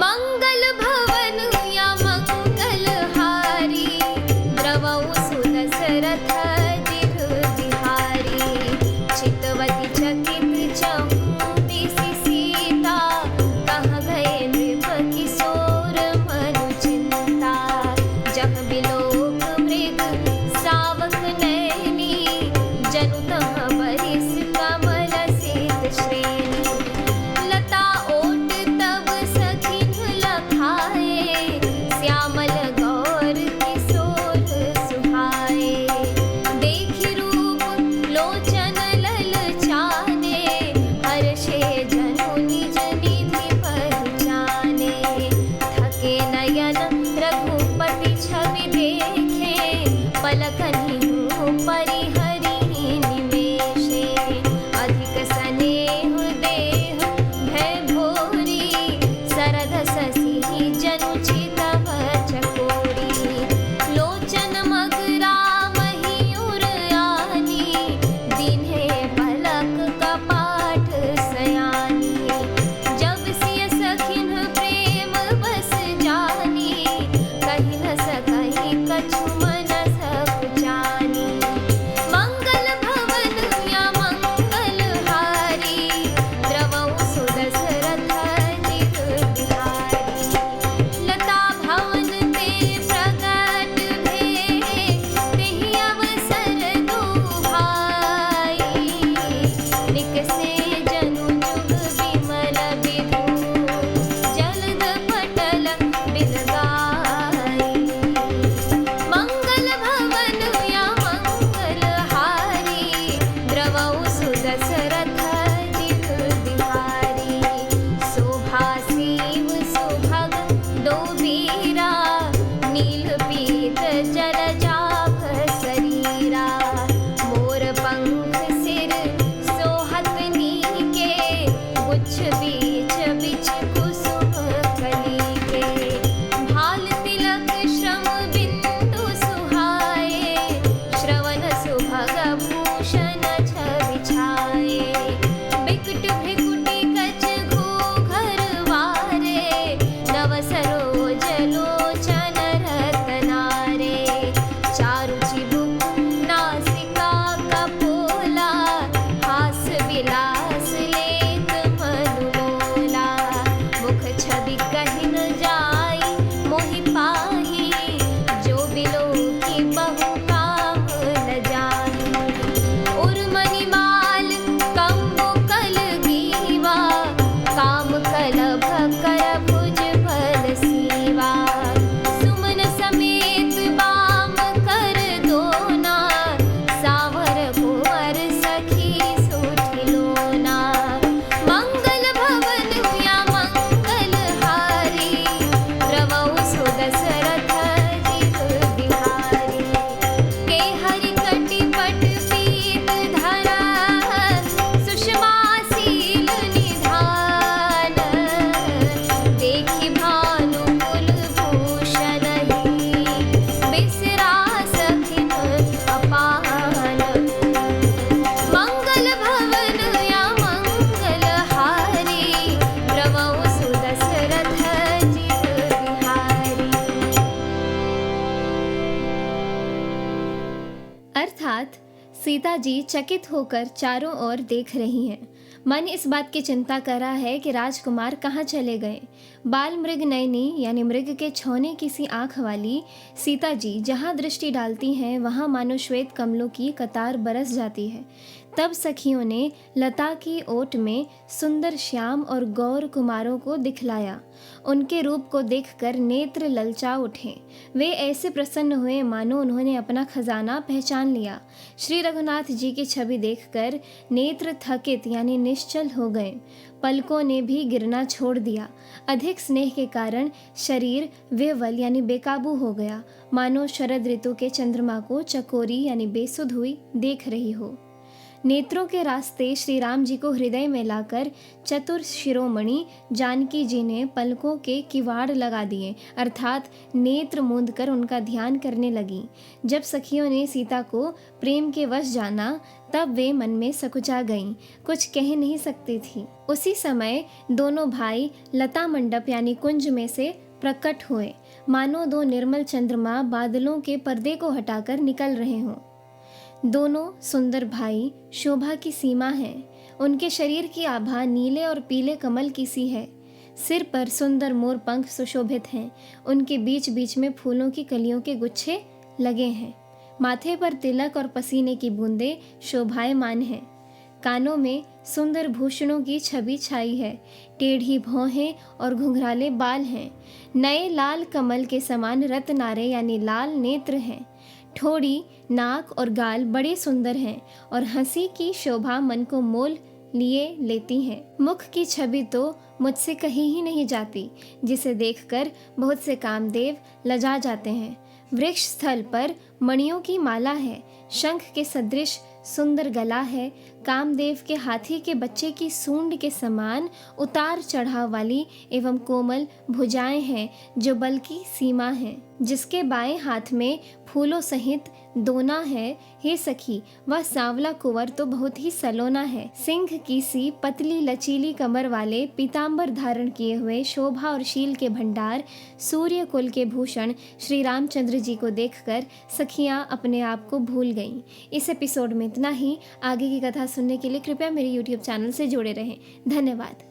मंगल भवन या मंगल हारी, द्रवौ सुदशरथ बिहारी। चितवती चकित चहु दिसि सीता, कहाँ गए नृप किशोर मनु चिंता। जह बिलोक मृग सावक नैनी, जनु तह बरिस कमल सीत श्रेणी। लता ओट तब सखिन लखाए, श्यामल गौर किशोर सुहाए। देखि रूप लोचन ललचाने, हर्षे जनु निज निधि पहचाने। थके नयन रघुपति छवि देखे, पलकनि परिहरि निमेषे। अधिक स्नेह देह भय भोरी, सरध ससी जनु चितव चकोरी। लोचन मगरा महीउर आनी, दीन्हे पलक कपाट सयानी। जब सिय सखिन प्रेम बस जानी, कहि न सकहि कछु मन सकुचानी। मंगल भवन या मंगल हारी, द्रवौ सुदशरथ बिहारी। लता भवन ते प्रगट भे, तेहि अवसर दुहाई। निकसे जनु जुग विमल विधु, जलद पटल बिन गाई। मंगल भवन या मंगल हारी, द्रवौ सुदशरथ बिहारी। शोभा शिव सुभग दो वीरा, नील पीत जलजाभ शरीरा। मोर पंख सिर सोहत नीके, गुच्छ बीच बिच कुसुम कलीके। भाल तिलक श्रम बिंदु सुहाए, श्रवण सुभग भूषण छवि छाए। बिकट भृकुटि कछ घूघर वारे, नव सरोज लोचन रतनारे। चारु चिबुक नासिका कपोला, हास विलास लेत मनु मोला। मुख छवि कहि न जाई मोहि पाही, जो बिलोकी बहु काम न जाही। उर्मणिमाल कंबुकल गीवा, काम कलभ कर भुज बल सीवा। सुमन समेत बाम कर दोना, सावर कुंवर सखी सुठिलोना। मंगल भवन या मंगल हारी, द्रवौ सुदशरथ बिहारी। के हरि कटिपट पीत धरा, सुषमा सील निधान। देखि भानु कुल भूषण ही, बिसरा सखिन अपान। मंगल भवन या मंगल हारी, द्रवौ सुदशरथ बिहारी। अर्थात सीता जी चकित होकर चारों ओर देख रही हैं। मन इस बात की चिंता कर रहा है कि राजकुमार कहाँ चले गए। बाल मृग नयनी यानी मृग के छौने की सी आँख वाली सीता जी जहाँ दृष्टि डालती हैं, वहाँ मानो श्वेत कमलों की कतार बरस जाती है। तब सखियों ने लता की ओट में सुंदर श्याम और गौर कुमारों को दिखलाया। उनके रूप को देखकर नेत्र ललचा उठे। वे ऐसे प्रसन्न हुए मानो उन्होंने अपना खजाना पहचान लिया। श्री रघुनाथ जी की छवि देखकर नेत्र थकित यानी निश्चल हो गए। पलकों ने भी गिरना छोड़ दिया। अधिक स्नेह के कारण शरीर विह्वल यानी बेकाबू हो गया, मानो शरद ऋतु के चंद्रमा को चकोरी यानी बेसुध हुई देख रही हो। नेत्रों के रास्ते श्री राम जी को हृदय में लाकर चतुर शिरोमणि जानकी जी ने पलकों के किवाड़ लगा दिए, अर्थात नेत्र मूंद कर उनका ध्यान करने लगी। जब सखियों ने सीता को प्रेम के वश जाना तब वे मन में सकुचा गईं, कुछ कह नहीं सकती थी। उसी समय दोनों भाई लता मंडप यानी कुंज में से प्रकट हुए, मानो दो निर्मल चंद्रमा बादलों के पर्दे को हटाकर निकल रहे हों। दोनों सुंदर भाई शोभा की सीमा है। उनके शरीर की आभा नीले और पीले कमल की सी है। सिर पर सुंदर मोर पंख सुशोभित हैं। उनके बीच बीच में फूलों की कलियों के गुच्छे लगे हैं। माथे पर तिलक और पसीने की बूंदें शोभायमान हैं। कानों में सुंदर भूषणों की छवि छाई है। टेढ़ी भौहें और घुंघराले बाल हैं। नए लाल कमल के समान रत्नारे यानी लाल नेत्र हैं। ठोड़ी, नाक और गाल बड़े सुंदर हैं और हंसी की शोभा मन को मोल लिए लेती हैं। मुख की छवि तो मुझसे कही ही नहीं जाती, जिसे देखकर बहुत से कामदेव लजा जाते हैं। वृक्ष स्थल पर मणियों की माला है। शंख के सदृश सुंदर गला है। कामदेव के हाथी के बच्चे की सूंड के समान उतार चढ़ाव वाली एवं कोमल भुजाएं हैं, जो बल की सीमा है। जिसके बाएं हाथ में फूलों सहित दोना है। हे सखी, वह सांवला कुंवर तो बहुत ही सलोना है। सिंह की सी पतली लचीली कमर वाले पीतांबर धारण किए हुए शोभा और शील के भंडार सूर्य कुल के भूषण श्री रामचंद्र जी को देखकर सखियां अपने आप को भूल गईं। इस एपिसोड में इतना ही। आगे की कथा सुनने के लिए कृपया मेरे YouTube चैनल से जुड़े रहें। धन्यवाद।